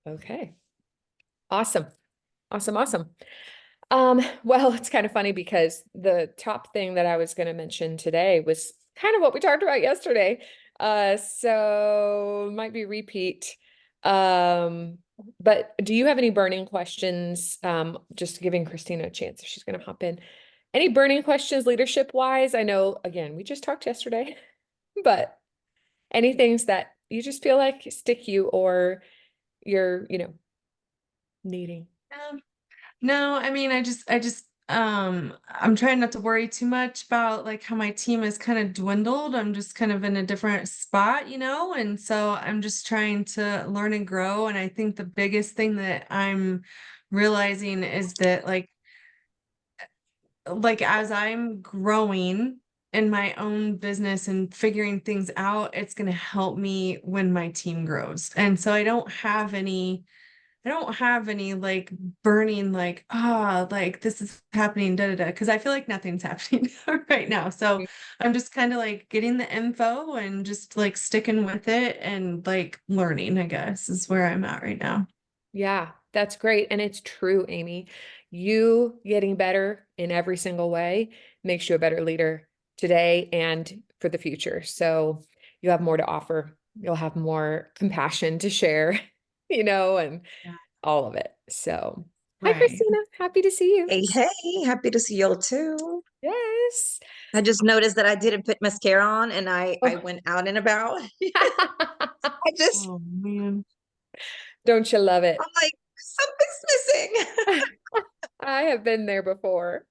Okay. Awesome. Awesome. Awesome. Well, it's kind of funny because the top thing that I was going to mention today was kind of what we talked about yesterday. So might be repeat. Um, but do you have any burning questions? Just giving Christina a chance if she's going to hop in. Any burning questions leadership wise? I know, again, we just talked yesterday, but any things that you just feel like stick you or you're, needing. Um, no, I mean, I'm trying not to worry too much about like how my team is kind of dwindled. I'm just kind of in a different spot, and so I'm just trying to learn and grow. And I think the biggest thing that I'm realizing is that like as I'm growing in my own business and figuring things out, it's going to help me when my team grows. And so I don't have any like burning like, like this is happening, da da da, because I feel like nothing's happening right now. So I'm just kind of like getting the info and just like sticking with it and like learning, I guess, is where I'm at right now. Yeah, that's great. And it's true, Amy. You getting better in every single way makes you a better leader today and for the future. So you have more to offer. You'll have more compassion to share, and Yeah. all of it. So, hi, Right. Christina. Happy to see you. Hey, hey, happy to see y'all too. Yes. I just noticed that I didn't put mascara on and I Oh. went out and about. I just, Oh man. Don't you love I'm it? like, something's missing. I have been there before.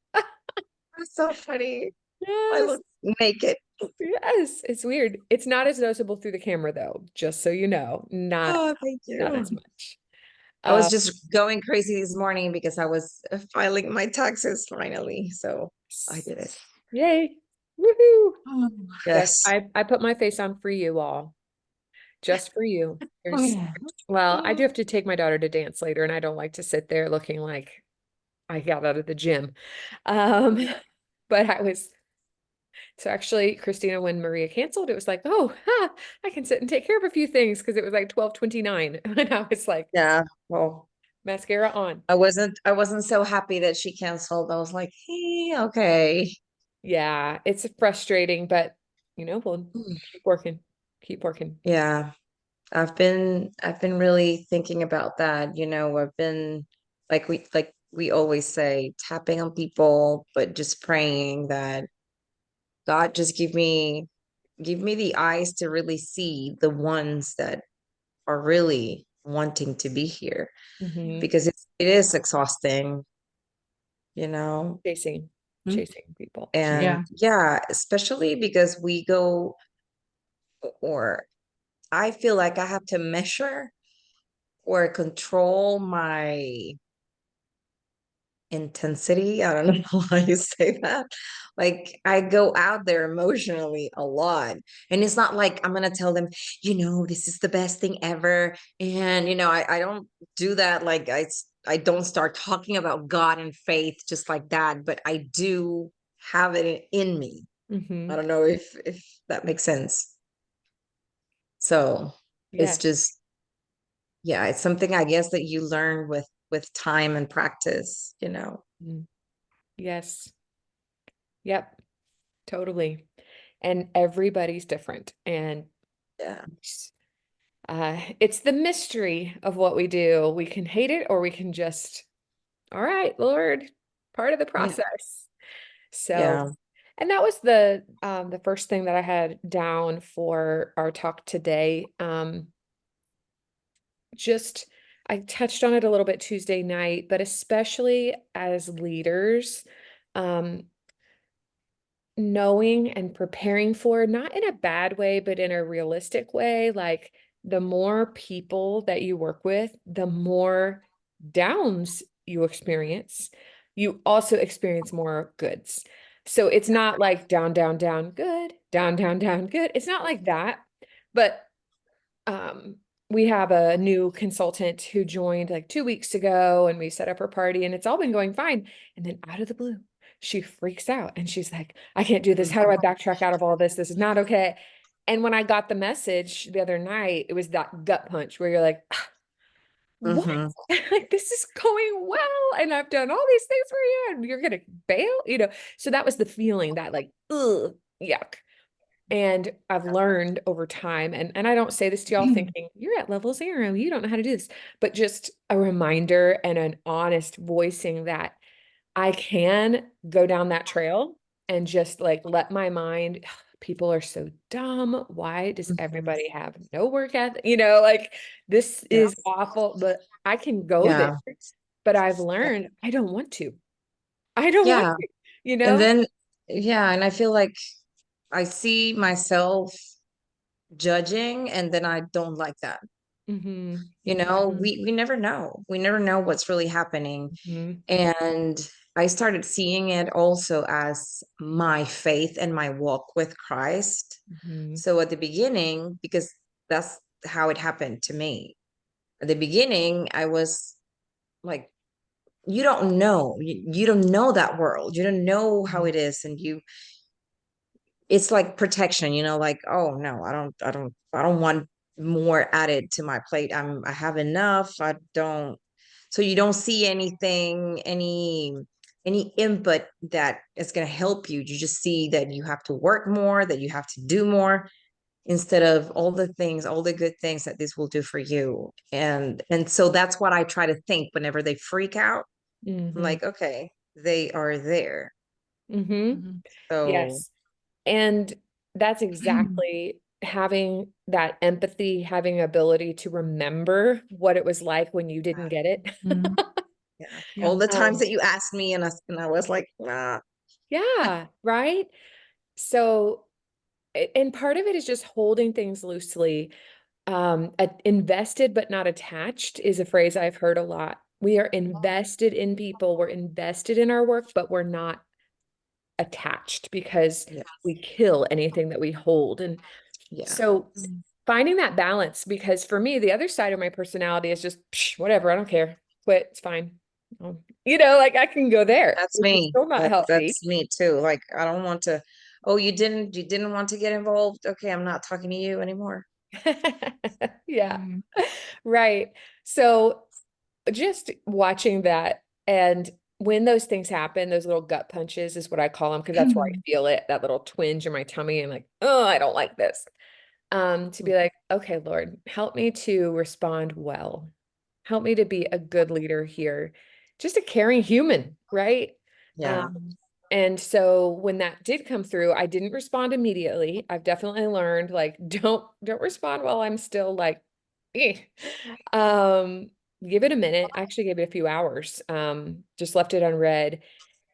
It's so funny. I Yes. look naked. Yes, it's weird. It's not as noticeable through the camera though, just so you know, not Oh, thank not you. as much. I was Uh, just going crazy this morning because I was filing my taxes finally. So I did it. Yay. Woohoo. Oh, Yes, Yes. I put my face on for you all, just for you. oh There's yeah. well, I do Oh, have to take my daughter to dance later, and I don't like to sit there looking like I got out of the gym. Um, but so actually, Christina, when Maria canceled, it was like, oh, I can sit and take care of a few things because it was like 12:29. And I was like, Yeah. Well, mascara on. I wasn't so happy that she canceled. I was like, hey, okay. Yeah, it's frustrating, but we'll Hmm. keep working, keep working. Yeah. I've been really thinking about that. I've been like we always say, tapping on people, but just praying that God just give me the eyes to really see the ones that are really wanting to be here Hmm. because it is exhausting, you know. Chasing, mm, chasing people. And yeah. yeah, especially because we go or I feel like I have to measure or control my intensity. I don't know how you say that. Like I go out there emotionally a lot. And it's not like I'm gonna tell them, this is the best thing ever. And I don't do that. Like I don't start talking about God and faith just like that, but I do have it in me. I Hmm. don't know if that makes sense. So it's Yes. just, yeah, it's something I guess that you learn with time and practice. Mm. Yes. Yep. Totally. And everybody's different. And Yeah. it's the mystery of what we do. We can hate it or we can just, all right, Lord, part of the Yeah. process. So, Yeah. and that was the first thing that I had down for our talk today. Just I touched on it a little bit Tuesday night, but especially as leaders, um, knowing and preparing for, not in a bad way, but in a realistic way, like the more people that you work with, the more downs you experience, you also experience more goods. So it's not like down, down, down, good, down, down, down, good. It's not like that. But um, we have a new consultant who joined like 2 weeks ago, and we set up her party and it's all been going fine. And then out of the blue, she freaks out and she's like, I can't do this. How do I backtrack out of all this? This is not okay. And when I got the message the other night, it was that gut punch where you're like, what? Mhm. Like, this is going well, and I've done all these things for you, and you're gonna bail, So that was the feeling that like, ugh, yuck. And I've learned over time, and I don't say this to y'all thinking you're at level 0, you don't know how to do this, but just a reminder and an honest voicing that I can go down that trail and just like let my mind, people are so dumb. Why does Mhm. everybody have no work ethic? Like, this Yeah. is awful, but I can go there. Yeah. But I've learned I don't want to. I don't want Yeah. to, And then, yeah, and I feel like I see myself judging, and then I don't like that. Mm-hmm. We never know. We never know what's really happening. Mm-hmm. And I started seeing it also as my faith and my walk with Christ. Mm-hmm. So at the beginning, because that's how it happened to me. At the beginning, I was like, you don't know. You don't know that world. You don't know how it is. And it's like protection, like, oh no, I don't want more added to my plate. I have enough. I don't. So you don't see anything, any input that is going to help you. You just see that you have to work more, that you have to do more, instead of all the things, all the good things that this will do for you. And so that's what I try to think whenever they freak out. I'm Mm-hmm. like, okay, they are there. Mm-hmm. Mhm. So Yes. And that's exactly having that empathy, having ability to remember what it was like when you didn't get it. Mhm. yeah, Yeah. all the times Um, that you asked me, and I was like, nah. yeah, right. So, and part of it is just holding things loosely. Invested but not attached is a phrase I've heard a lot. We are invested in people, we're invested in our work, but we're not attached because Yeah, we kill anything that we hold. And yeah, so Mm. finding that balance, because for me, the other side of my personality is just "Psh, whatever, I don't care, quit, it's fine. Like I can go there, that's which is me. still not healthy. That's me too. Like, I don't want to. Oh, you didn't want to get involved. Okay, I'm not talking to you anymore. Yeah, Mhm. right. So just watching that, and when those things happen, those little gut punches is what I call them, because that's where I feel it, that little twinge in my tummy, and like, oh, I don't like this. To be like, okay, Lord, help me to respond well. Help me to be a good leader here. Just a caring human, right? Yeah. Um, and so when that did come through, I didn't respond immediately. I've definitely learned like don't respond while I'm still like, eh. Um, give it a minute. I actually gave it a few hours. Just left it unread.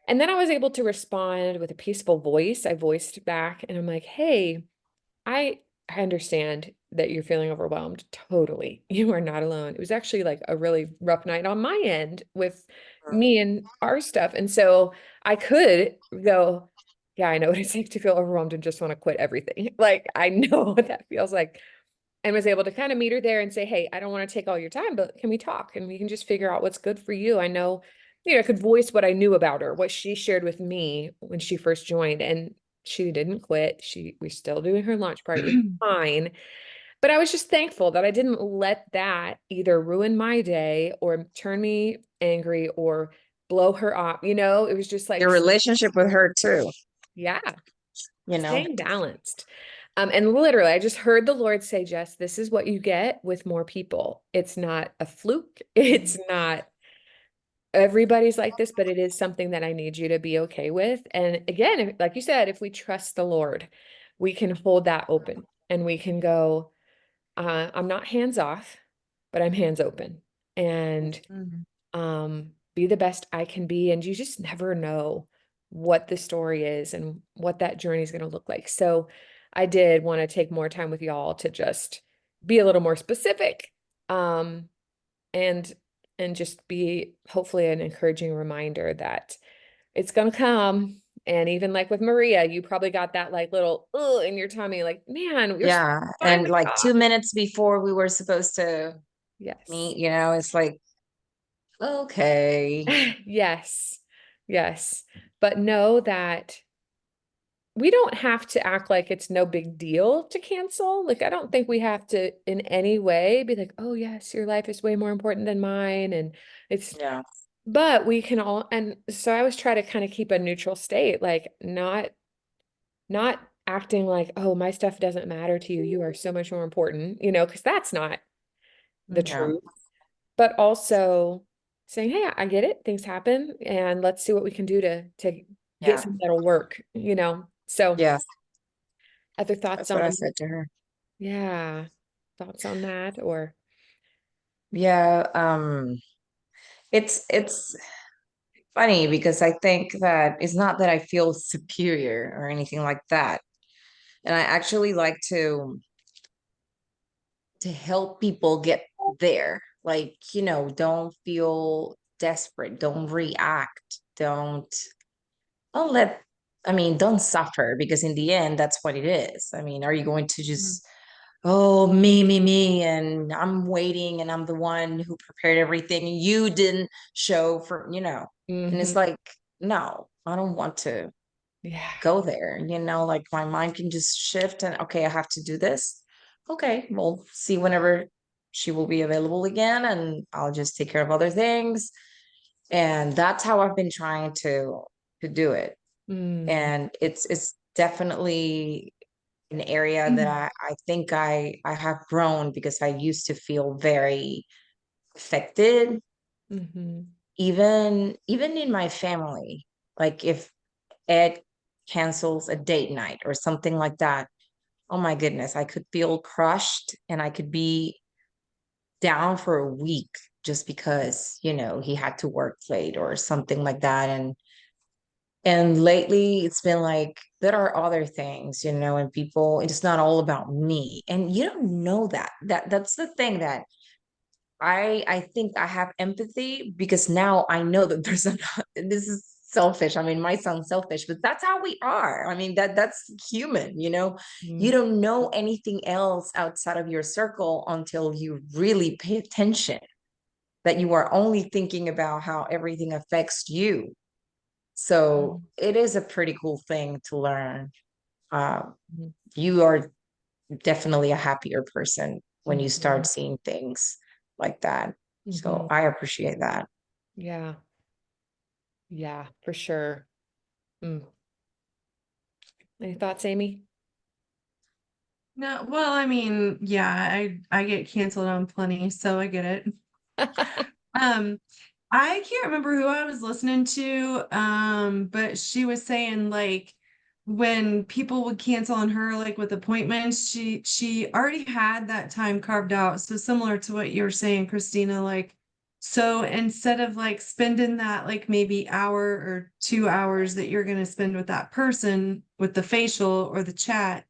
And then I was able to respond with a peaceful voice. I voiced back and I'm like, hey, I I understand that you're feeling overwhelmed. Totally. You are not alone. It was actually like a really rough night on my end with me and our stuff. And so I could go, yeah, I know what it's like to feel overwhelmed and just want to quit everything. Like I know what that feels like. And was able to kind of meet her there and say, hey, I don't want to take all your time, but can we talk? And we can just figure out what's good for you. I know, I could voice what I knew about her, what she shared with me when she first joined. And she didn't quit. We're still doing her launch party. It was fine. But I was just thankful that I didn't let that either ruin my day or turn me angry or blow her off. It was just like, Your relationship with her too, yeah, you know. staying balanced. And literally, I just heard the Lord say, Jess, this is what you get with more people. It's not a fluke. It's not everybody's like this, but it is something that I need you to be okay with. And again, like you said, if we trust the Lord, we can hold that open and we can go, I'm not hands off, but I'm hands open and Mhm. be the best I can be. And you just never know what the story is and what that journey is going to look like. So I did want to take more time with y'all to just be a little more specific. Um, and just be hopefully an encouraging reminder that it's gonna come. And even like with Maria, you probably got that like little in your tummy, like, man, we're Yeah. trying And to like talk. 2 minutes before we were supposed to Yes. meet, it's like, okay. Yes. Yes. But know that we don't have to act like it's no big deal to cancel. Like, I don't think we have to in any way be like, oh yes, your life is way more important than mine. And it's, Yeah. but we can all, and so I always try to kind of keep a neutral state, like not acting like, oh, my stuff doesn't matter to you. You are so much more important, because that's not the Yeah. truth. But also saying, hey, I get it. Things happen, and let's see what we can do to get Yeah. something that'll work. So Yeah. other thoughts That's what I on, said to her. yeah, thoughts on that or Yeah. It's funny because I think that it's not that I feel superior or anything like that. And I actually like to help people get there. Like, don't feel desperate, don't react, don't let, I mean, don't suffer because in the end, that's what it is. I mean, are you going to Mm. just, oh, me, and I'm waiting and I'm the one who prepared everything and you didn't show for. And it's Mhm. like, no, I don't want to Yeah. go there, like my mind can just shift and okay, I have to do this. Okay, we'll see whenever she will be available again and I'll just take care of other things. And that's how I've been trying to do it. Mm. And it's definitely an area that I think I have grown because I used to feel very affected, Mhm. even in my family. Like if Ed cancels a date night or something like that, oh my goodness, I could feel crushed and I could be down for a week just because, he had to work late or something like that. And lately it's been like there are other things, and people, it's not all about me. And you don't know that. That's the thing that I think I have empathy because now I know that there's a this is selfish. I mean, might sound selfish, but that's how we are. I mean, that's human. You Mm. don't know anything else outside of your circle until you really pay attention, that you are only thinking about how everything affects you. So Mhm. it is a pretty cool thing to learn. Uh, Mhm. you are definitely a happier person when you start Mhm. seeing things like that. So Mhm. I appreciate that. Yeah. Yeah, for sure. Mm. Any thoughts, Amy? No, well, I mean, yeah, I get canceled on plenty, so I get it. Um, I can't remember who I was listening to, but she was saying like when people would cancel on her, like with appointments, she already had that time carved out. So similar to what you were saying, Christina, like so instead of like spending that like maybe hour or 2 hours that you're gonna spend with that person with the facial or the chat,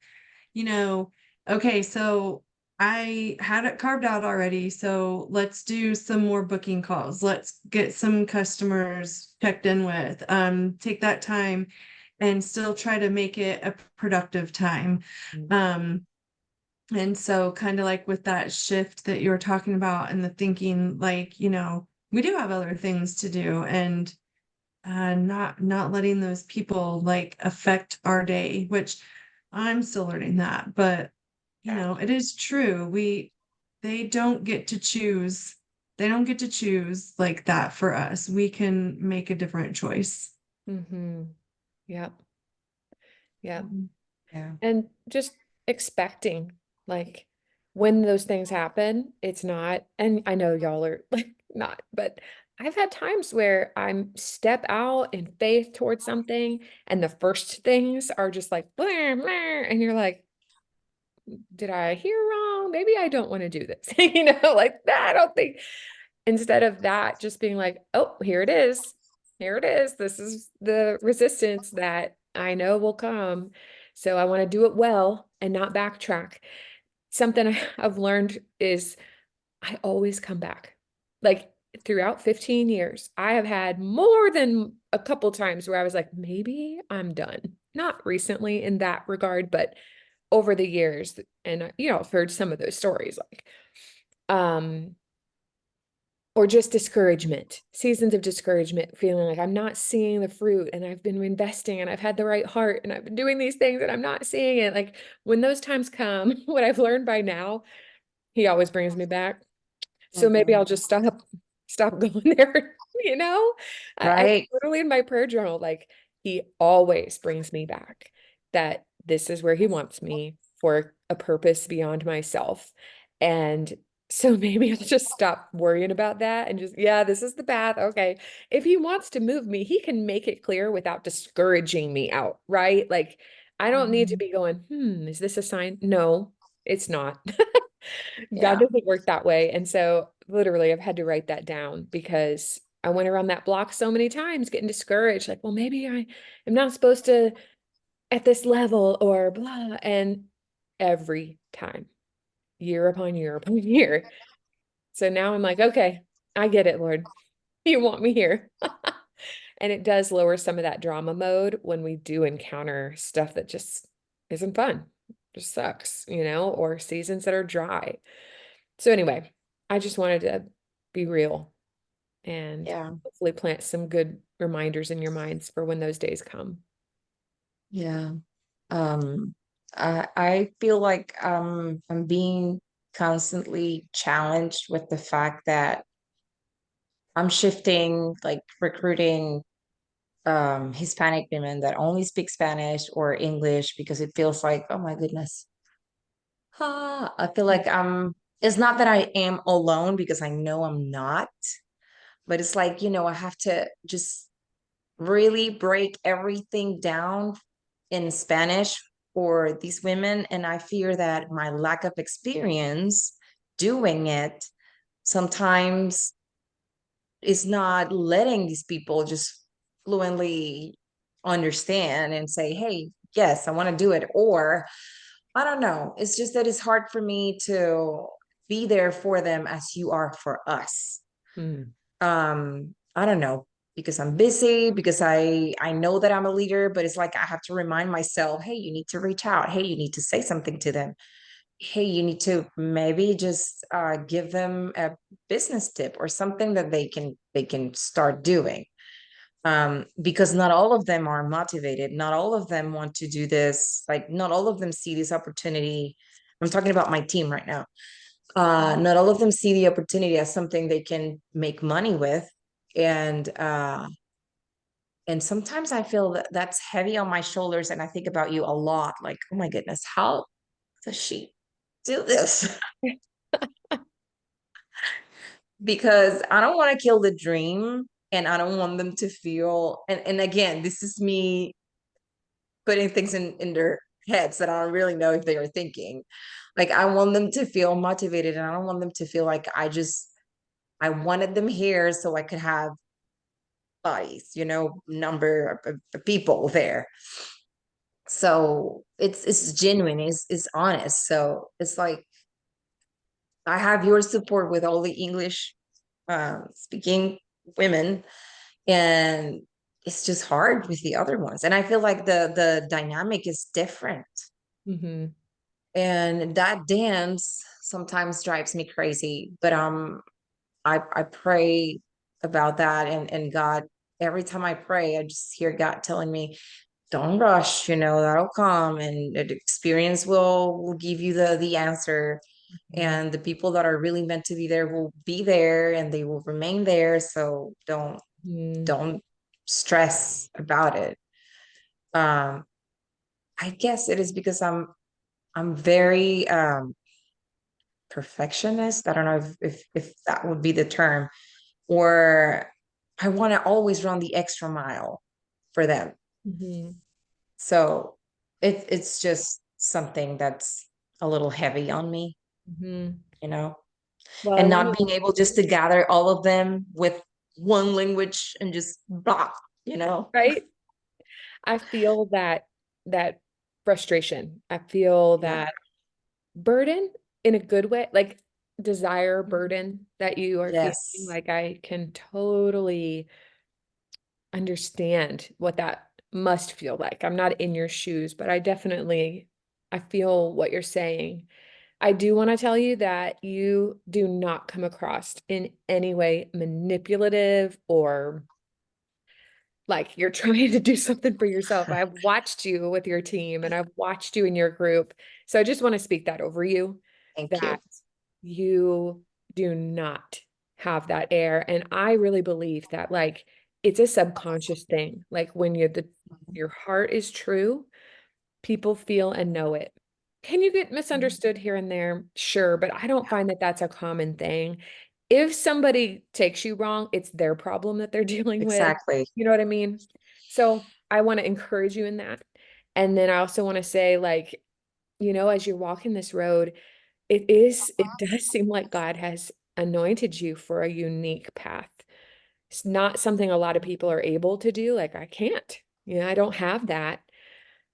you know, okay, so I had it carved out already. So let's do some more booking calls. Let's get some customers checked in with. Take that time and still try to make it a productive time. Mm. Um, and so kind of like with that shift that you were talking about and the thinking, like, we do have other things to do and not letting those people like affect our day, which I'm still learning that, but Yeah. it is true. They don't get to choose. They don't get to choose like that for us. We can make a different choice. Mm-hmm. Yep. Yep. Mhm. Yeah. And just expecting, like, when those things happen, it's not, and I know y'all are like not, but I've had times where I'm step out in faith towards something, and the first things are just like, "Blah, blah," and you're like, did I hear wrong? Maybe I don't want to do this. Like that. I don't think, instead of that, just being like, oh, here it is. Here it is. This is the resistance that I know will come. So I want to do it well and not backtrack. Something I've learned is I always come back. Like throughout 15 years, I have had more than a couple times where I was like, maybe I'm done. Not recently in that regard, but over the years. And I've heard some of those stories, like, or or just discouragement, seasons of discouragement, feeling like I'm not seeing the fruit and I've been investing and I've had the right heart and I've been doing these things and I'm not seeing it. Like when those times come, what I've learned by now, he always brings me back. So maybe I'll just stop going there, you know? I Right. literally in my prayer journal, like he always brings me back that this is where he wants me for a purpose beyond myself. And so maybe I'll just stop worrying about that and just, yeah, this is the path. Okay. If he wants to move me, he can make it clear without discouraging me out, right? Like I don't need to be going, is this a sign? No, it's not. God Yeah. doesn't work that way. And so literally I've had to write that down because I went around that block so many times getting discouraged, like, well, maybe I am not supposed to at this level or blah. And every time, year upon year upon year. So now I'm like, okay, I get it, Lord. You want me here. And it does lower some of that drama mode when we do encounter stuff that just isn't fun, just sucks, or seasons that are dry. So anyway, I just wanted to be real and Yeah. hopefully plant some good reminders in your minds for when those days come. Yeah. Um, I feel like I'm being constantly challenged with the fact that I'm shifting, like recruiting Hispanic women that only speak Spanish or English because it feels like, oh my goodness. I feel like it's not that I am alone because I know I'm not, but it's like, I have to just really break everything down in Spanish for these women. And I fear that my lack of experience doing it sometimes is not letting these people just fluently understand and say, hey, yes, I want to do it. Or I don't know. It's just that it's hard for me to be there for them as you are for us. Mm. I don't know, because I'm busy, because I know that I'm a leader, but it's like I have to remind myself, hey, you need to reach out. Hey, you need to say something to them. Hey, you need to maybe just give them a business tip or something that they can start doing. Because not all of them are motivated. Not all of them want to do this. Like not all of them see this opportunity. I'm talking about my team right now. Not all of them see the opportunity as something they can make money with. And sometimes I feel that that's heavy on my shoulders, and I think about you a lot. Like, oh my goodness, how does she do this? Because I don't want to kill the dream, and I don't want them to feel. And again, this is me putting things in their heads that I don't really know if they are thinking. Like, I want them to feel motivated, and I don't want them to feel like I wanted them here so I could have bodies, number of people there. So it's genuine, it's honest. So it's like I have your support with all the English speaking women, and it's just hard with the other ones. And I feel like the dynamic is different. Mm-hmm. And that dance sometimes drives me crazy. But I pray about that, and God, every time I pray, I just hear God telling me, don't rush, that'll come, and the experience will give you the answer. And the people that are really meant to be there will be there, and they will remain there. So Mm-hmm. don't stress about it. um I guess it is because I'm very perfectionist. I don't know if that would be the term. Or I want to always run the extra mile for them. Mm-hmm. So it's just something that's a little heavy on me, Mm-hmm. you know, Well, I and want not being to, able just to gather all of them with one language and just blah. right? I feel that frustration. I feel Yeah. that burden in a good way, like desire burden that you are feeling. Yes. Like I can totally understand what that must feel like. I'm not in your shoes, but I feel what you're saying. I do want to tell you that you do not come across in any way manipulative or like you're trying to do something for yourself. I've watched you with your team and I've watched you in your group. So I just want to speak that over you, Thank you. that you do not have that air. And I really believe that like it's a subconscious thing. Like when your heart is true, people feel and know it. Can you get misunderstood here and there? Sure, but I don't find that that's a common thing. If somebody takes you wrong, it's their problem that they're dealing with. Exactly. You know what I mean? So I want to encourage you in that. And then I also want to say, like, as you're walking this road, it does seem like God has anointed you for a unique path. It's not something a lot of people are able to do. Like, I can't, I don't have that.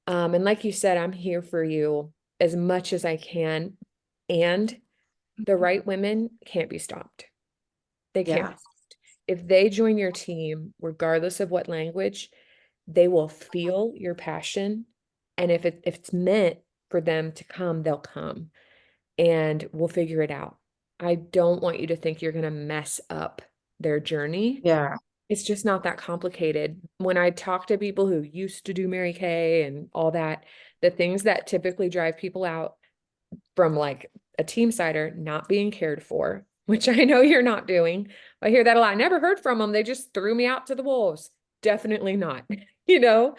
And like you said, I'm here for you as much as I can. And the right women can't be stopped. They can't Yeah. be stopped. If they join your team, regardless of what language, they will feel your passion. And if it's meant for them to come, they'll come and we'll figure it out. I don't want you to think you're going to mess up their journey. Yeah. It's just not that complicated. When I talk to people who used to do Mary Kay and all that, the things that typically drive people out from like a team sider not being cared for, which I know you're not doing. I hear that a lot. I never heard from them. They just threw me out to the wolves. Definitely not, you know?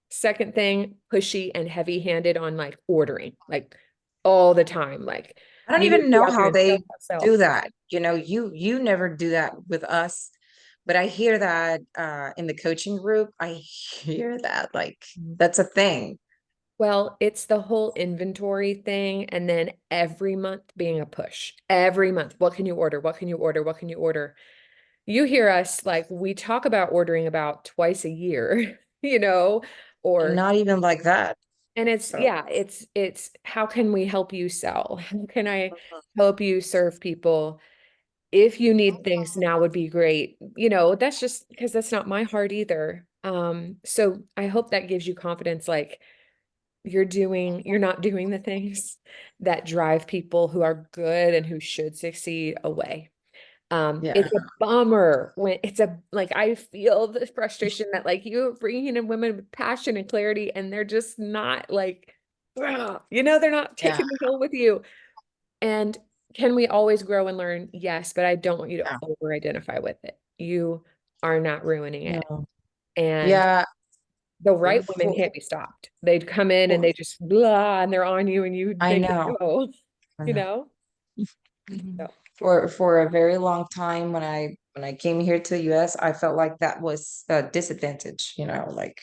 Second thing, pushy and heavy-handed on like ordering, like all the time. Like I don't you need to even be know out there how and sell they yourself. do that. You never do that with us, but I hear that in the coaching group. I hear that like that's a thing. Well, it's the whole inventory thing. And then every month being a push. Every month. What can you order? What can you order? What can you order? You hear us like we talk about ordering about twice a year, And or not even like that. and it's So yeah, it's how can we help you sell? How can I help you serve people? If you need things now would be great. That's just because that's not my heart either. So I hope that gives you confidence, like you're not doing the things that drive people who are good and who should succeed away. yeah. It's a bummer when like I feel the frustration that like you're bringing in women with passion and clarity and they're just not like, they're not Yeah. taking the hill with you. And can we always grow and learn? Yes, but I don't want you to Yeah. over-identify with it. You are not ruining it. No. And Yeah. the right women For, can't be stopped. They'd come in and for, they just blah and they're on you and you I make it know. go, I you know. know? Mhm. So, For a very long time when I came here to the US, I felt like that was a disadvantage, like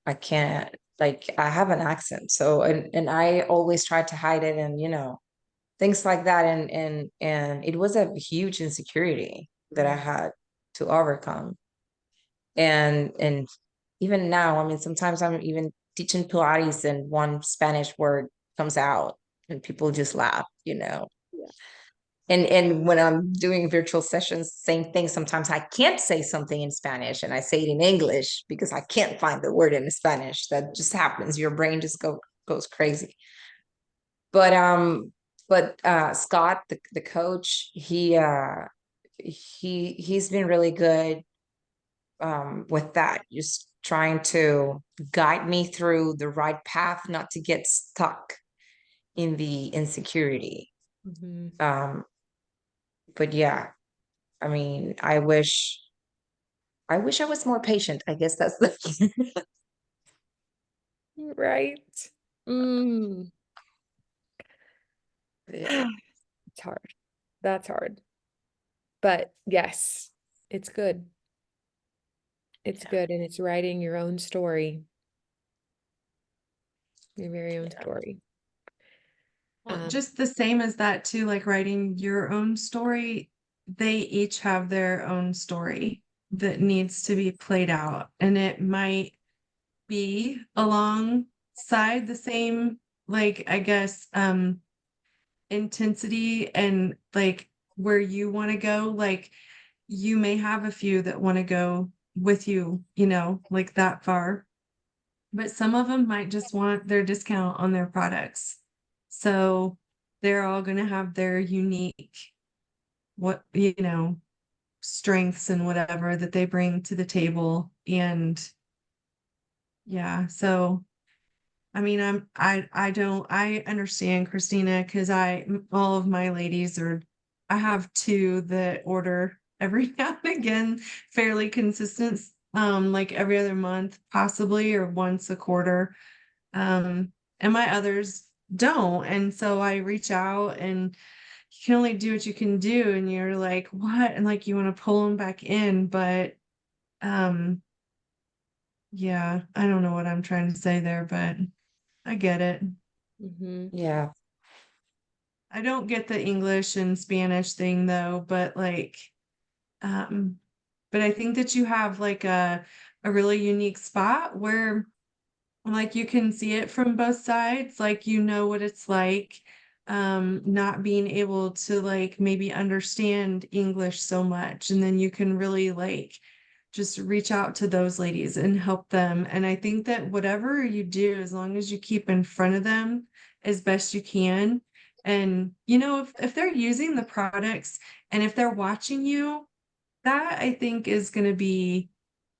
I can't like I have an accent. So and I always tried to hide it and things like that and it was a huge insecurity that I had to overcome. And even now, I mean sometimes I'm even teaching Pilates and one Spanish word comes out and people just laugh. yeah. And when I'm doing virtual sessions, same thing. Sometimes I can't say something in Spanish and I say it in English because I can't find the word in Spanish. That just happens. Your brain just goes crazy. But Scott, the coach, he's been really good with that, just trying to guide me through the right path, not to get stuck in the insecurity. Mhm. Um, but yeah, I mean, I wish I was more patient. I guess that's the Right. Mm. yeah. It's hard. That's hard. But yes, it's good. It's Yeah. good. And it's writing your own story, your very own Yeah. story. Well, Um, just the same as that too, like writing your own story, they each have their own story that needs to be played out. And it might be alongside the same, like, I guess, intensity and like where you want to go. Like, you may have a few that want to go with you, like that far, but some of them might just want their discount on their products. So they're all going to have their unique, what, strengths and whatever that they bring to the table. And yeah, so I mean, I understand, Christina, because all of my ladies I have two that order every now and again, fairly consistent, like every other month, possibly, or once a quarter. And my others don't. And so I reach out, and you can only do what you can do. And you're like, what? And like, you want to pull them back in, but, um, yeah, I don't know what I'm trying to say there, but I get it. Mm-hmm. Yeah. I don't get the English and Spanish thing though, but but I think that you have like a really unique spot where like you can see it from both sides, like you know what it's like, not being able to like maybe understand English so much, and then you can really like just reach out to those ladies and help them. And I think that whatever you do, as long as you keep in front of them as best you can, and if they're using the products and if they're watching you, that I think is going to be,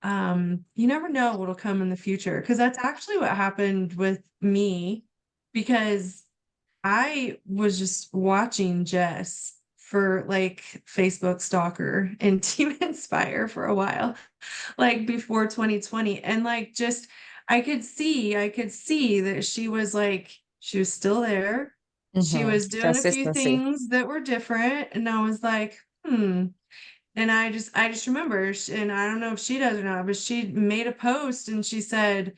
you never know what'll come in the future, because that's actually what happened with me, because I was just watching Jess for like Facebook Stalker and Team Inspire for a while, like before 2020. And like just I could see that she was still there. She was doing a few Consistency. things that were different. And I was like, And I just remember, and I don't know if she does or not, but she made a post and she said,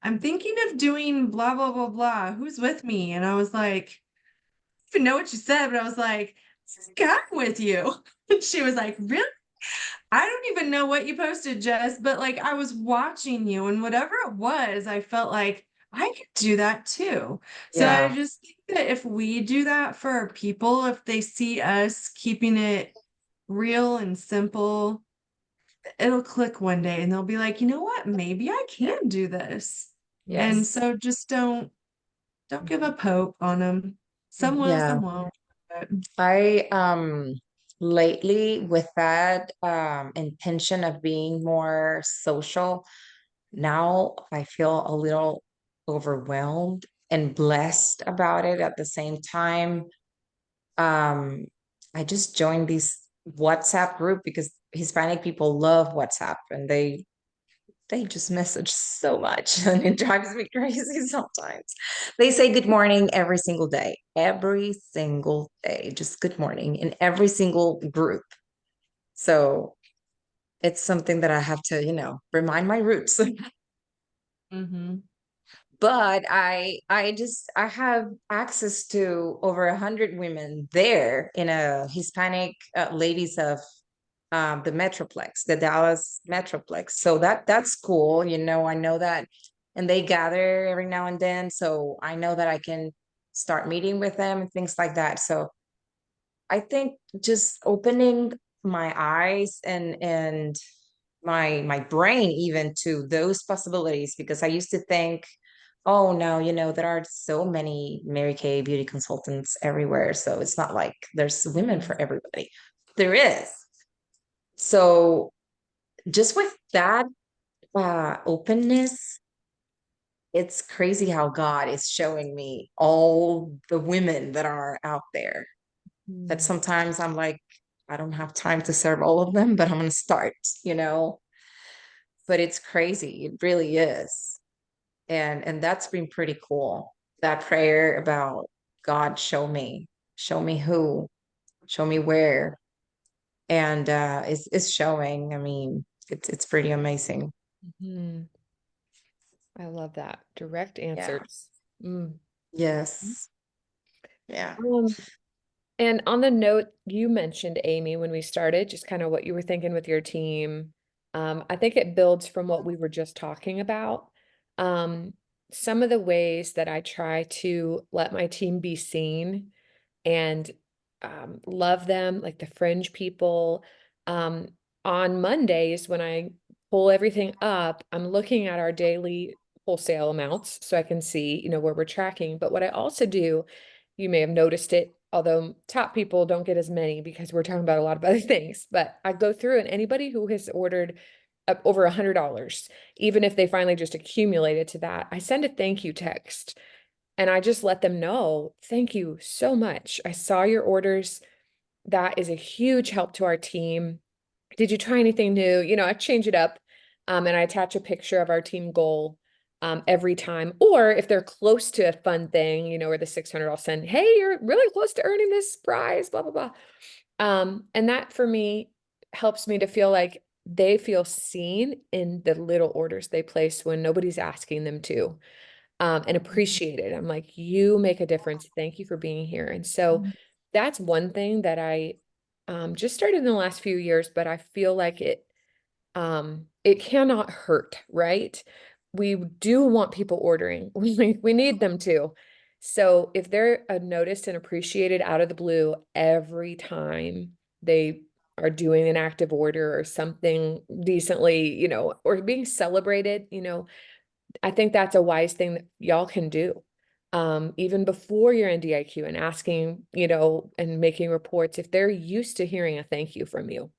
I'm thinking of doing blah, blah, blah, blah. Who's with me? And I was like, I don't even know what you said, but I was like, this guy with you. And she was like, really? I don't even know what you posted, Jess, but like I was watching you, and whatever it was, I felt like I could do that too. So I Yeah. just think that if we do that for our people, if they see us keeping it real and simple, it'll click one day and they'll be like, you know what? Maybe I can do this. And Yes. so just don't give up hope on them. Some will, Yeah. some won't. But I lately with that intention of being more social, now I feel a little overwhelmed and blessed about it at the same time. Um, I just joined this WhatsApp group because Hispanic people love WhatsApp, and they just message so much and it drives me crazy sometimes. They say good morning every single day, just good morning in every single group. So it's something that I have to, remind my roots. mhm. But I have access to over 100 women there in a Hispanic ladies of the Metroplex, the Dallas Metroplex. So that's cool. I know that, and they gather every now and then. So I know that I can start meeting with them and things like that. So I think just opening my eyes and my brain even to those possibilities, because I used to think, oh no, there are so many Mary Kay beauty consultants everywhere. So it's not like there's women for everybody. There is. So just with that openness, it's crazy how God is showing me all the women that are out there. That sometimes I'm like, I don't have time to serve all of them, but I'm gonna start. But it's crazy. It really is. And that's been pretty cool. That prayer about God, show me who, show me where. And it's showing. I mean, it's pretty amazing. Mhm. I love that. Direct Yeah. answers. Mm. Yes. Yeah. Um, and on the note you mentioned, Amy, when we started, just kind of what you were thinking with your team, I think it builds from what we were just talking about. Um, some of the ways that I try to let my team be seen and love them, like the fringe people. Um, on Mondays, when I pull everything up, I'm looking at our daily wholesale amounts so I can see, where we're tracking. But what I also do You may have noticed it, although top people don't get as many because we're talking about a lot of other things. But I go through, and anybody who has ordered over $100, even if they finally just accumulated to that, I send a thank you text. And I just let them know, thank you so much. I saw your orders. That is a huge help to our team. Did you try anything new? You know, I change it up, and I attach a picture of our team goal every time. Or if they're close to a fun thing, you know, or the 600, I'll send, hey, you're really close to earning this prize, blah, blah, blah. And that for me helps me to feel like they feel seen in the little orders they place when nobody's asking them to, and appreciated. I'm like, you make a difference. Thank you for being here. And so that's one thing that I just started in the last few years, but I feel like it cannot hurt, right? We do want people ordering. We need them to. So if they're noticed and appreciated out of the blue every time they are doing an active order or something decently, you know, or being celebrated, you know, I think that's a wise thing that y'all can do. Even before you're in DIQ and asking, you know, and making reports, if they're used to hearing a thank you from you.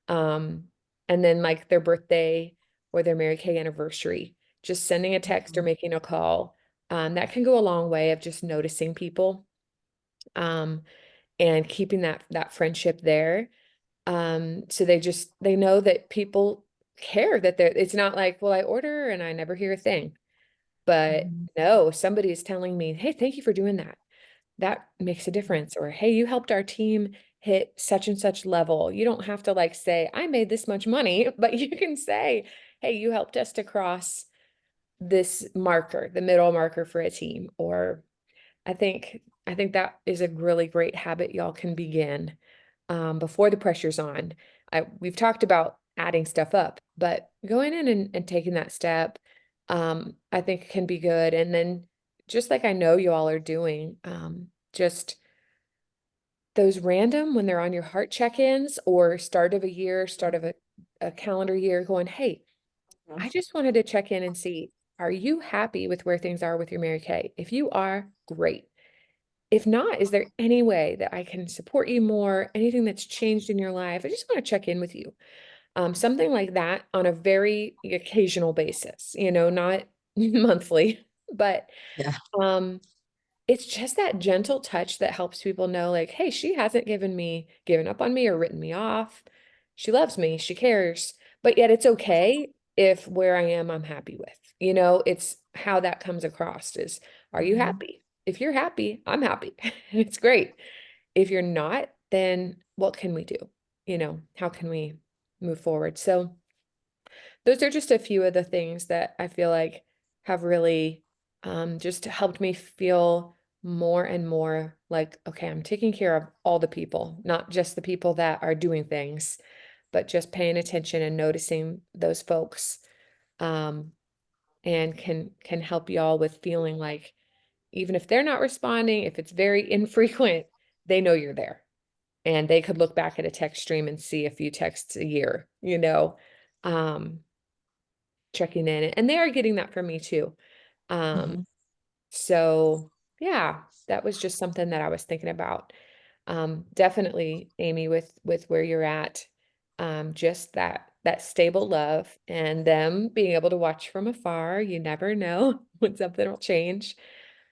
And then like their birthday or their Mary Kay anniversary, just sending a text or making a call, that can go a long way of just noticing people, and keeping that friendship there. So they know that people care, that it's not like, well, I order and I never hear a thing. But no, somebody's telling me, hey, thank you for doing that. That makes a difference. Or, hey, you helped our team hit such and such level. You don't have to like say, I made this much money, but you can say, hey, you helped us to cross this marker, the middle marker for a team. Or I think that is a really great habit y'all can begin before the pressure's on. We've talked about adding stuff up, but going in and taking that step, I think can be good. And then just like I know you all are doing, just those random when they're on your heart check-ins or start of a year, start of a calendar year, going, hey, I just wanted to check in and see, are you happy with where things are with your Mary Kay? If you are, great. If not, is there any way that I can support you more? Anything that's changed in your life? I just want to check in with you. Something like that on a very occasional basis, you know, not monthly, but Yeah. it's just that gentle touch that helps people know, like, hey, she hasn't given up on me or written me off. She loves me, she cares, but yet it's okay if where I am, I'm happy with. You know, it's how that comes across is, are you happy? If you're happy, I'm happy. It's great. If you're not, then what can we do? You know, how can we move forward? So those are just a few of the things that I feel like have really just helped me feel more and more like, okay, I'm taking care of all the people, not just the people that are doing things, but just paying attention and noticing those folks, um, and can help y'all with feeling like even if they're not responding, if it's very infrequent, they know you're there. And they could look back at a text stream and see a few texts a year, you know. Um, Checking in, and they are getting that from me too. Mhm. So yeah, that was just something that I was thinking about. Definitely, Amy, with where you're at, just that stable love and them being able to watch from afar. You never know when something will change.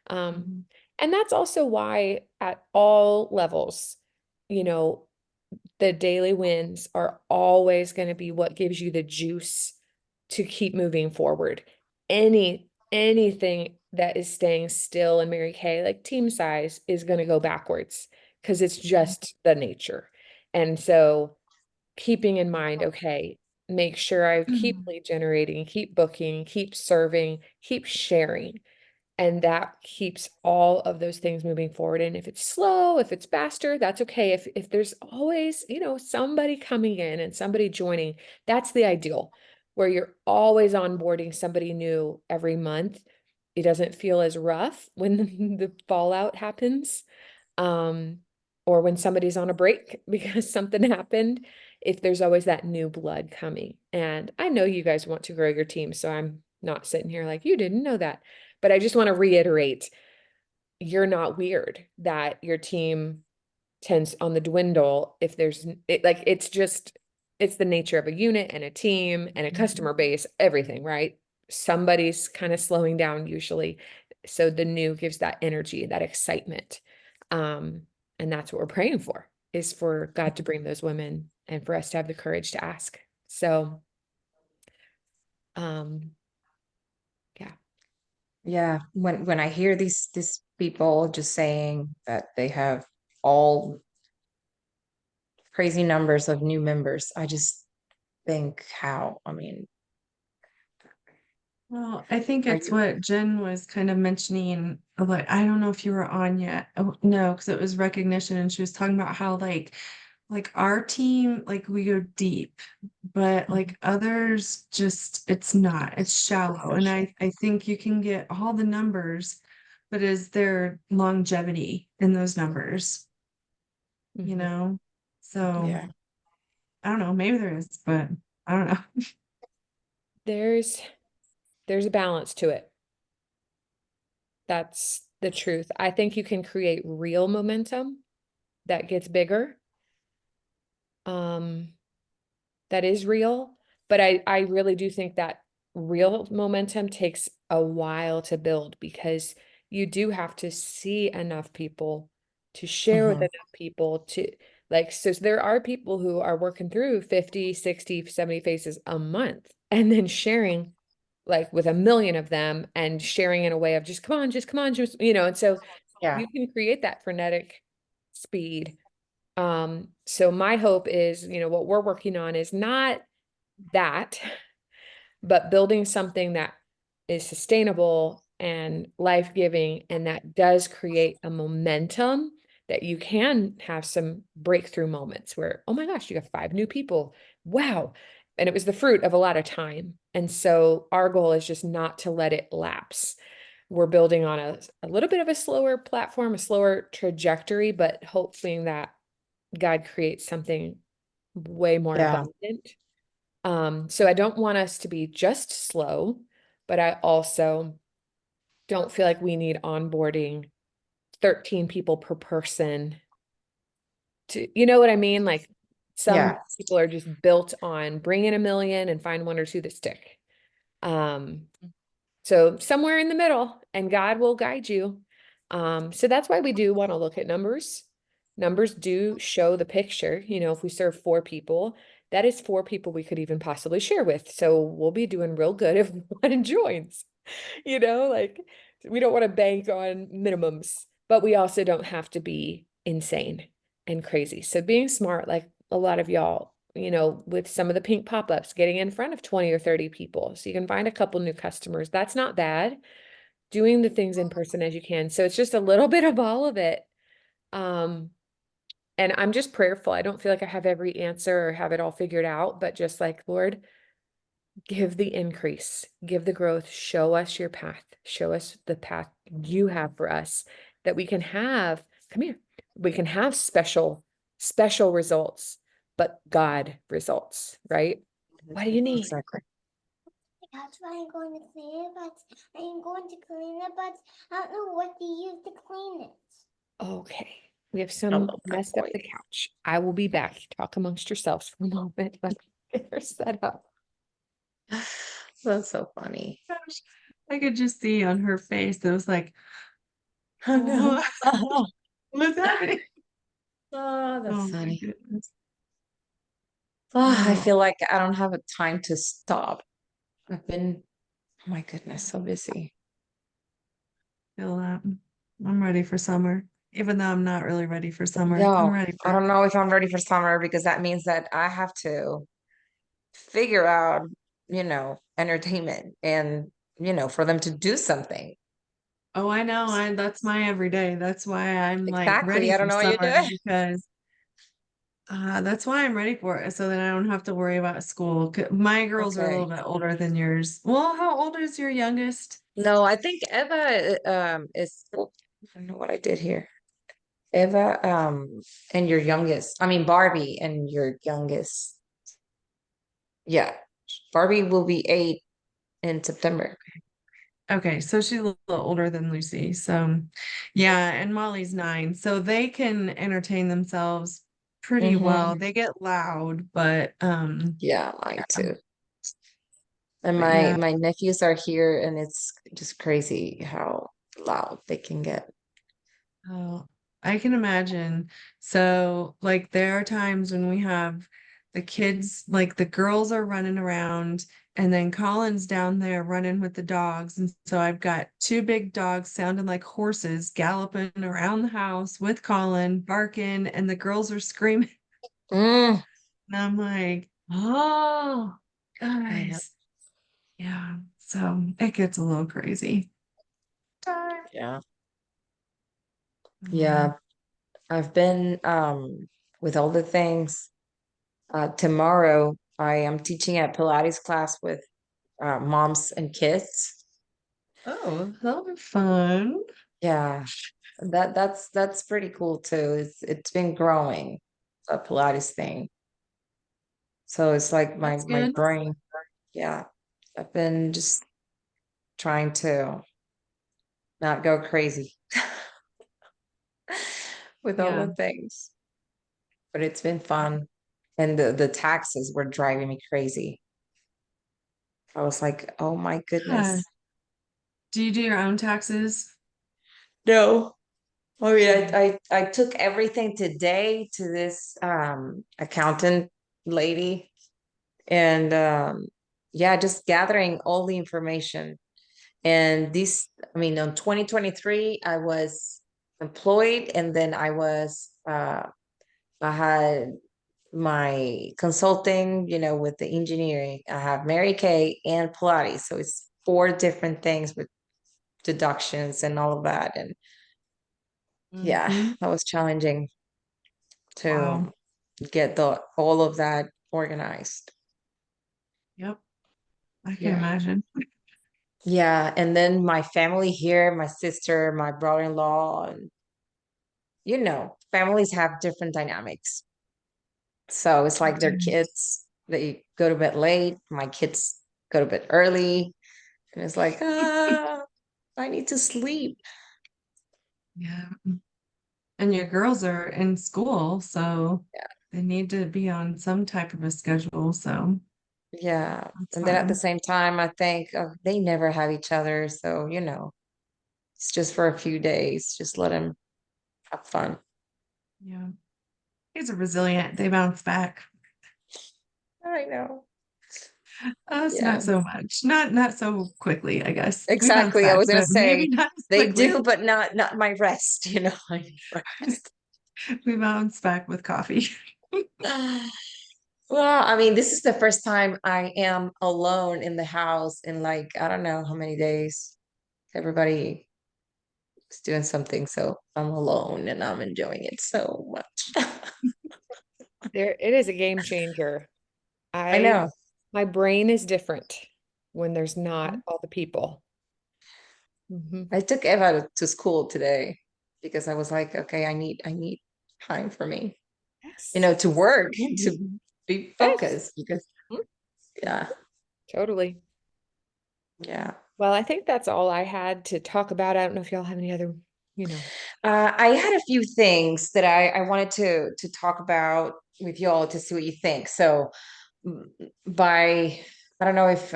Um, and that's also why at all levels, you know, the daily wins are always going to be what gives you the juice to keep moving forward. Anything that is staying still in Mary Kay, like team size, is going to go backwards because it's just the nature. And so keeping in mind, okay, make sure I keep lead generating, keep booking, keep serving, keep sharing. And that keeps all of those things moving forward. And if it's slow, if it's faster, that's okay. If there's always, you know, somebody coming in and somebody joining, that's the ideal, where you're always onboarding somebody new every month. It doesn't feel as rough when the fallout happens, um, or when somebody's on a break because something happened. If there's always that new blood coming. And I know you guys want to grow your team, so I'm not sitting here like you didn't know that. But I just want to reiterate, you're not weird that your team tends on the dwindle if it's the nature of a unit and a team and a customer base, everything, right? Somebody's kind of slowing down usually. So the new gives that energy, that excitement. And that's what we're praying for, is for God to bring those women and for us to have the courage to ask. So, yeah. Yeah, when I hear these people just saying that they have all crazy numbers of new members, I just think how, I mean, Well, I think are it's you what Jen was kind of mentioning. Like, I don't know if you were on yet. Oh, no, because it was recognition, and she was talking about how like our team, like we go deep, but like others just it's not. It's shallow, and I think you can get all the numbers, but is there longevity in those numbers? You Mhm. know, so yeah. I don't know. Maybe there is, but I don't know. There's a balance to it. That's the truth. I think you can create real momentum that gets bigger. Um, that is real, but I really do think that real momentum takes a while to build, because you do have to see enough people to share with Mhm. enough people to like, so there are people who are working through 50, 60, 70 faces a month and then sharing like with a million of them and sharing in a way of just come on, just come on, just, and so Yeah, you can create that frenetic speed. So my hope is, what we're working on is not that, but building something that is sustainable and life-giving and that does create a momentum that you can have some breakthrough moments where, oh my gosh, you have 5 new people. Wow. And it was the fruit of a lot of time. And so our goal is just not to let it lapse. We're building on a little bit of a slower platform, a slower trajectory, but hoping that God creates something way more yeah, abundant. So I don't want us to be just slow, but I also don't feel like we need onboarding 13 people per person to, you know what I mean? Like some yeah, people are just built on bring in a million and find one or two that stick. Um, so somewhere in the middle, and God will guide you. So that's why we do want to look at numbers. Numbers do show the picture. If we serve 4 people, that is 4 people we could even possibly share with. So we'll be doing real good if one joins. Like we don't want to bank on minimums, but we also don't have to be insane and crazy. So being smart, like a lot of y'all, with some of the pink pop-ups, getting in front of 20 or 30 people so you can find a couple new customers. That's not bad. Doing the things in person as you can. So it's just a little bit of all of it. Um, and I'm just prayerful. I don't feel like I have every answer or have it all figured out, but just like, Lord, give the increase, give the growth, show us your path, show us the path you have for us that we can have. Come here. We can have special results, but God results, right? What do you need? exactly. That's why I'm going to clean it, but I'm going to clean it, but I don't know what to use to clean it. Okay. We have I some love that messed up the voice. couch. I will be back. Talk amongst yourselves for a moment. Let me get her set up. That's so funny. Gosh, I could just see on her face that was like, I know. oh, what's happening? Oh, Oh that's my funny. goodness. I Oh, feel like I don't have a time to stop. I've been, oh my goodness, so busy. feel that. I'm ready for summer, even though I'm not really ready for summer. I'm No, ready I for don't know if I'm ready for summer because that means that I have to figure out, entertainment and, for them to do something. Oh, I know. That's my everyday. That's why I'm like Exactly. ready I for don't know what you're summer doing. because that's why I'm ready for it. So that I don't have to worry about school. My girls are a little Okay. bit older than yours. Well, how old is your youngest? No, I think Eva is oh, I don't know what I did here. Eva and your youngest. I mean Barbie and your youngest. Yeah. Barbie will be 8 in September. Okay, so she's a little older than Lucy. So yeah, and Molly's 9. So they can entertain themselves pretty well. Mhm. They get loud, but Yeah, mine too. And but my yeah. my nephews are here, and it's just crazy how loud they can get. Oh, I can imagine. So, like, there are times when we have the kids, like, the girls are running around, and then Colin's down there running with the dogs. And so I've got two big dogs sounding like horses galloping around the house with Colin barking, and the girls are screaming. Mm, And I'm like, oh, I know. guys. Yeah. So it gets a little crazy. Yeah. Um, Yeah. I've been with all the things. Tomorrow I am teaching a Pilates class with moms and kids. oh, that'll be fun. Yeah. That's pretty cool too. It's been growing, a Pilates thing. So it's like my That's my good. brain. Yeah. I've been just trying to not go crazy with all Yeah. the things. But it's been fun. And the taxes were driving me crazy. I was like, oh my Yeah. goodness. Do you do your own taxes? No. I mean, Mm. I took everything today to this accountant lady, and yeah, just gathering all the information. And this, I mean, on 2023, I was employed, and then I had my consulting, with the engineering. I have Mary Kay and Pilates. So it's four different things with deductions and all of that. And yeah, Mhm. that was challenging Wow. to get the all of that organized. Yep. I can Yeah. imagine. Yeah. And then my family here, my sister, my brother-in-law, and families have different dynamics. So it's like their Mhm. kids, they go to bed late, my kids go to bed early. And it's like, I need to sleep. Yeah. And your girls are in school, so Yeah. they need to be on some type of a schedule. So Yeah. that's And then at the fun. same time, I think they never have each other. So, it's just for a few days. Just let them have fun. Yeah. Kids are resilient. They bounce back. I know. Us, Yeah, not so much. Not so quickly, I guess. We bounce exactly. I back, was gonna but maybe say not as they quickly. do, but not my rest, I need rest. We bounce back with coffee. Well, I mean, this is the first time I am alone in the house in like, I don't know how many days. Everybody is doing something, so I'm alone and I'm enjoying it so much. It is a game changer. I I know. My brain is different when there's not all the people. Mhm. I took Eva to school today because I was like, okay, I need time for me, Yes. to work, to be Yes. focused because Mhm. yeah, Totally. yeah. Well, I think that's all I had to talk about. I don't know if y'all have any other, you know. I had a few things that I wanted to talk about with y'all to see what you think. So mm, by I don't know if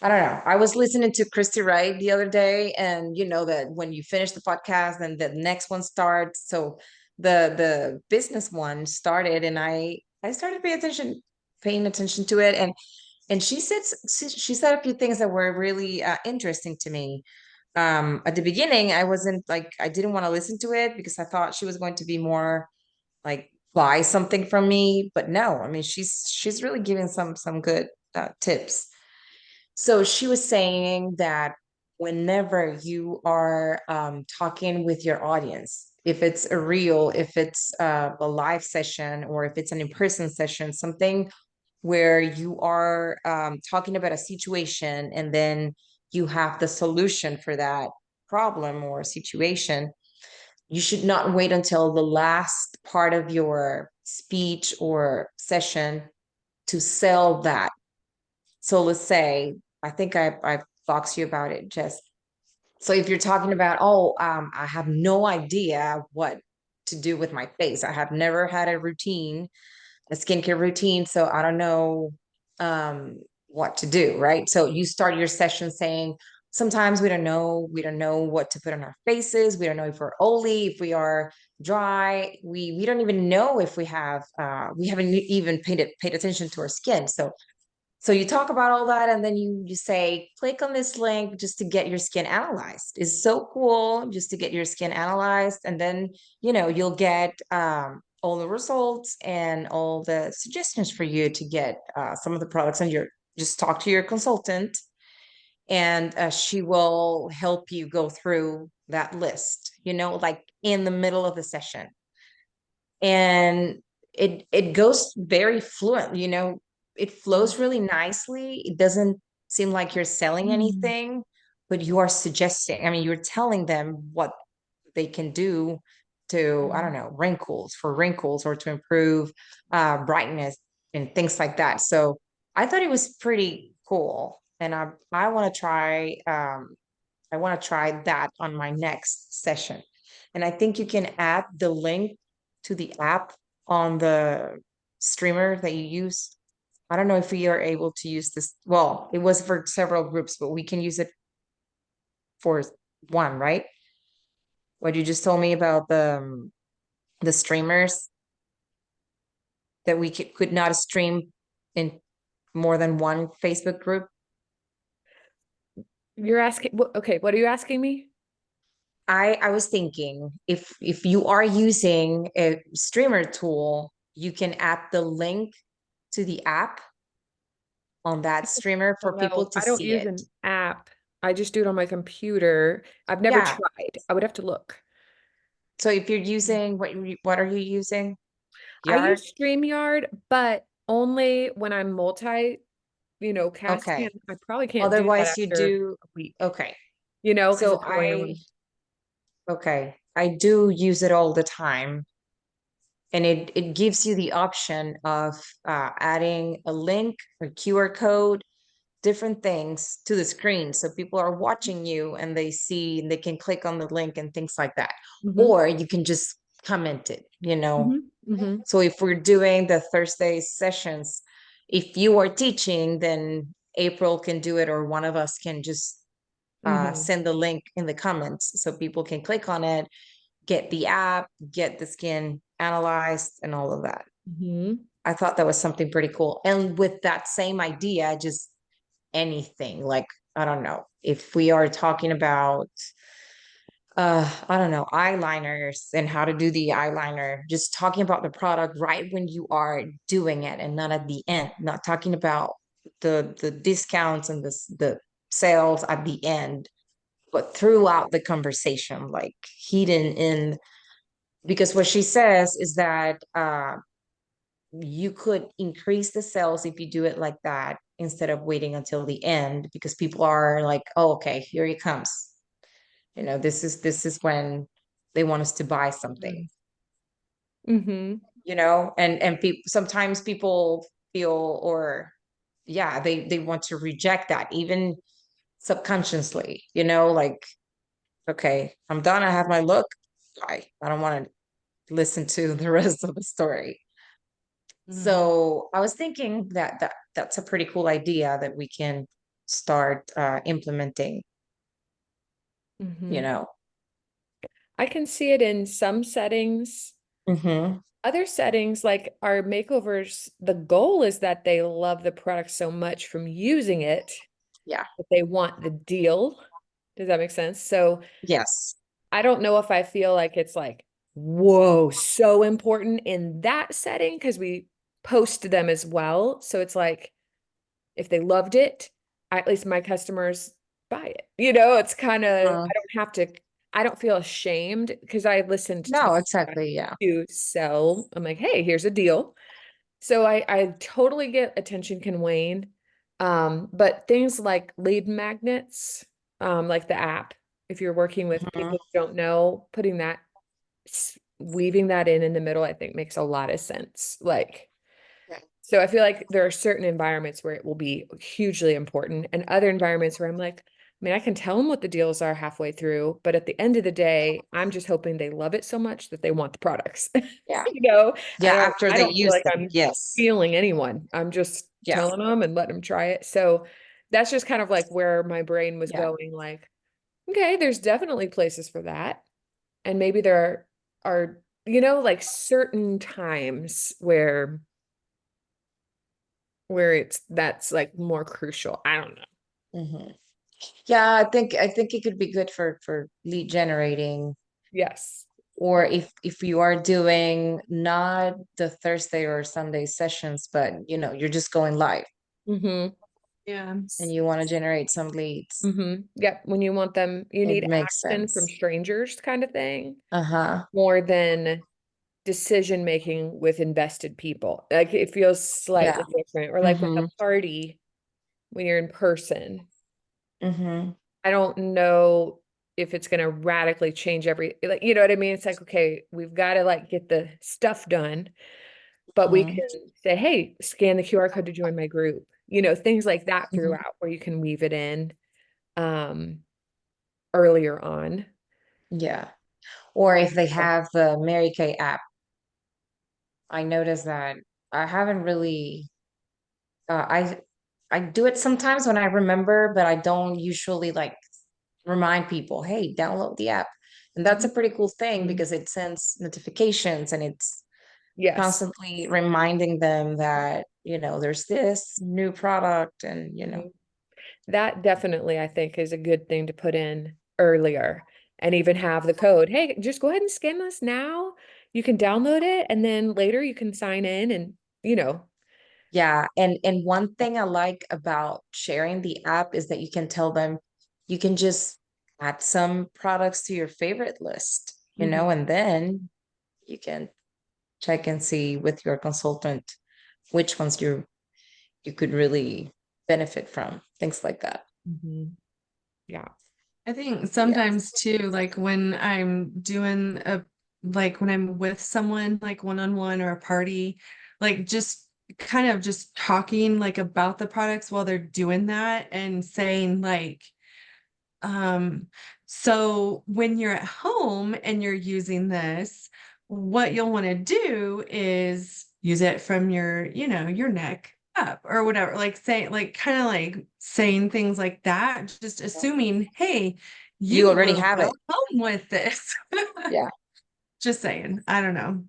I don't know. I was listening to Christy Wright the other day, and you know that when you finish the podcast, then the next one starts. So the business one started, and I started paying attention to it, and she said a few things that were really interesting to me. At the beginning, I didn't want to listen to it because I thought she was going to be more like buy something from me, but no, I mean she's really giving some good tips. So she was saying that whenever you are talking with your audience, if it's a reel, if it's a live session, or if it's an in-person session, something where you are talking about a situation and then you have the solution for that problem or situation, you should not wait until the last part of your speech or session to sell that. So let's say, I think I've talks to you about it. Just so if you're talking about, oh, I have no idea what to do with my face. I have never had a routine, a skincare routine, so I don't know what to do, right? So you start your session saying, sometimes we don't know what to put on our faces. We don't know if we're oily, if we are dry. We don't even know if we haven't even paid attention to our skin. So you talk about all that, and then you say, click on this link just to get your skin analyzed. It's so cool just to get your skin analyzed. And then, you'll get all the results and all the suggestions for you to get some of the products. And just talk to your consultant, and she will help you go through that list, like in the middle of the session. And it goes very fluent, it flows really nicely. It doesn't seem like you're selling anything, but you are suggesting, I mean, you're telling them what they can do to, I don't know, wrinkles or to improve brightness and things like that. So I thought it was pretty cool. And I want to try that on my next session. And I think you can add the link to the app on the streamer that you use. I don't know if we are able to use this. Well, it was for several groups, but we can use it for one, right? What you just told me about the streamers, that we could not stream in more than one Facebook group. You're asking, okay, what are you asking me? I was thinking, if you are using a streamer tool, you can add the link to the app on that streamer for people to I don't see use it. an app. I just do it on my computer. I've never Yeah. tried. I would have to look. So if you're using, what are you using? I Yard? use StreamYard, but only when I'm casting. Okay. I probably can't do that Otherwise you after do, a week, okay. because So it's going on. I do use it all the time. And it gives you the option of adding a link or QR code, different things to the screen. So people are watching you and they can click on the link and things like that. Or you can just comment it, Mhm. So if we're doing the Thursday sessions, if you are teaching, then April can do it, or one of us can just Mhm. send the link in the comments so people can click on it, get the app, get the skin analyzed, and all of that. Mhm. I thought that was something pretty cool. And with that same idea, just anything, like, I don't know, if we are talking about I don't know, eyeliners and how to do the eyeliner, just talking about the product right when you are doing it and not at the end, not talking about the discounts and the sales at the end, but throughout the conversation, like hidden in, because what she says is that you could increase the sales if you do it like that instead of waiting until the end, because people are like, oh, okay, here he comes, this is when they want us to buy something, Mhm. and sometimes people feel, or yeah, they want to reject that even subconsciously, like, okay, I'm done, I have my look, I don't want to listen to the rest of the story. So I was thinking that's a pretty cool idea that we can start implementing, you Mhm. know. I can see it in some settings. Mm-hmm. Other settings, like our makeovers, the goal is that they love the product so much from using it Yeah. that they want the deal. Does that make sense? So Yes. I don't know if I feel like it's like, whoa, so important in that setting, because we post to them as well. So it's like, if they loved it, at least my customers buy it. It's kind of, Uh, I don't feel ashamed because I listened to the no, exactly. Yeah. to sell. I'm like, hey, here's a deal. So I totally get attention can wane. But things like lead magnets, like the app, if you're working with Mhm. people who don't know, putting that, weaving that in the middle, I think makes a lot of sense. Like, So I feel like there are certain environments where it will be hugely important, and other environments where I'm like, I mean, I can tell them what the deals are halfway through, but at the end of the day, I'm just hoping they love it so much that they want the products. Yeah. You know, Yeah, after I they don't feel use like them. I'm Yes. feeling anyone. I'm just Yeah. telling them and letting them try it. So that's just kind of like where my brain was Yeah. going, like, okay, there's definitely places for that. And maybe there are, like certain times where that's like more crucial. I don't know. Mhm. Yeah, I think it could be good for lead generating, Yes. or if you are doing not the Thursday or Sunday sessions, but you're just going live Mm-hmm. Yeah. and you want to generate some leads. Mm-hmm. Yep. When you want them, you It need makes action from sense. strangers kind of thing, Uh-huh. more than decision making with invested people. Like it feels Yeah. slightly different. Or like with Mm-hmm. a party when you're in person. Mm-hmm. I don't know if it's gonna radically change like, you know what I mean? It's like, okay, we've got to like get the stuff done, but we Mm-hmm. can say, hey, scan the QR code to join my group. Things like that Mm-hmm. throughout where you can weave it in um earlier on. Yeah. Or if they have the Mary Kay app, I noticed that I haven't really I do it sometimes when I remember, but I don't usually like remind people, hey, download the app. And that's a pretty cool thing Mhm. because it sends notifications and it's Yes. constantly reminding them that, there's this new product and. Mhm. That definitely, I think, is a good thing to put in earlier and even have the code. Hey, just go ahead and scan this now. You can download it and then later you can sign in and, you know, Yeah, and one thing I like about sharing the app is that you can tell them you can just add some products to your favorite list, Mhm. and then you can check and see with your consultant which ones you could really benefit from, things like that. Mhm. Yeah. I think Yeah. sometimes too, like when I'm doing like when I'm with someone, like one-on-one or a party, like just kind of just talking like about the products while they're doing that and saying like, um, so when you're at home and you're using this, what you'll want to do is use it from your neck up or whatever, like saying, like kind of like saying things like that, just assuming, hey, You you already will have go it. home with this. Yeah. Just saying, I don't know.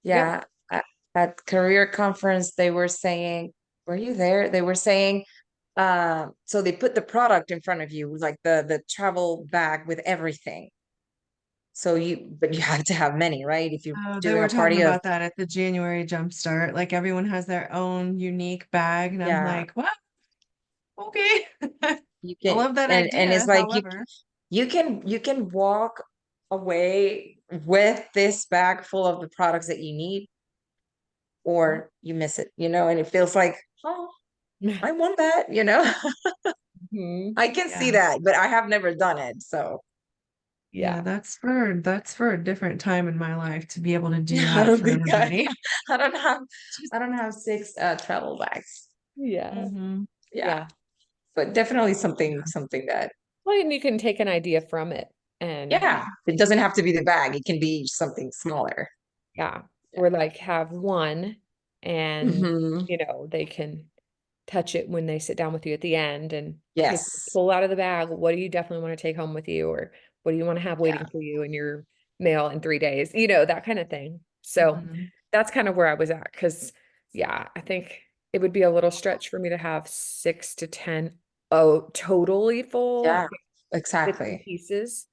Yep. Yeah. At career conference, they were saying, were you there? They were saying, so they put the product in front of you, like the travel bag with everything. But you have to have many, right? If you're Oh, they doing were a talking party of, about that at the January Jumpstart. Like everyone has their own unique bag, and I'm yeah, like, what? Okay. you I can, love that and it's idea. like However, you can walk away with this bag full of the products that you need, or you miss it, and it feels like, oh, I want that. Mhm. I can see yeah. that, but I have never done it, so Yeah, Yeah. that's for a different time in my life to be able to do I that don't for think everybody. I don't have I don't have six travel bags. Yeah. Hmm. Yeah, Yeah. but definitely something Yeah. something that, Well, and you can take an idea from it and yeah, it doesn't have to be the bag. It can be something smaller. yeah, Yeah. or like have one and Hmm. they can touch it when they sit down with you at the end and okay, Yes. pull out of the bag. What do you definitely want to take home with you? Or what do you want to have Yeah. waiting for you in your mail in 3 days? That kind of thing. So Hmm. that's kind of where I was at. Cause yeah, I think it would be a little stretch for me to have 6 to 10 totally full Yeah. bits and Exactly. pieces.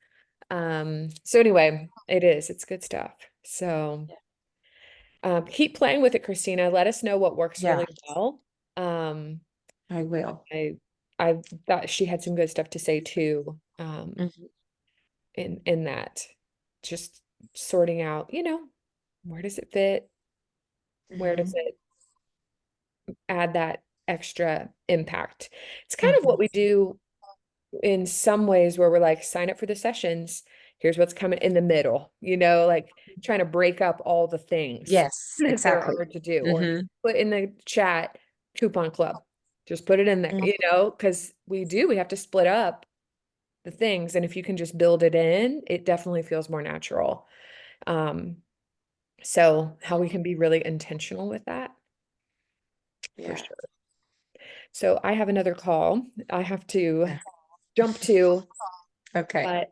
So anyway, it's good stuff. So Yeah. keep playing with it, Christina. Let us know what works Yeah, really well. Um, I will. I I thought she had some good stuff to say too, Mhm. in that just sorting out, where does it fit? Where does Mhm. it add that extra impact? It's kind of Mhm. what we do in some ways where we're like, sign up for the sessions. here's what's coming in the middle, like trying to break up all the things Yes, that there exactly. are to do, or Mhm. put in the chat coupon club. Just put it in there, Mhm. because we have to split up the things. And if you can just build it in, it definitely feels more natural. So how we can be really intentional with that, for Yeah. sure. So I have another call I have to Yeah. jump to, Okay. but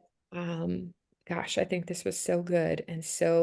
gosh, I think this was so good and so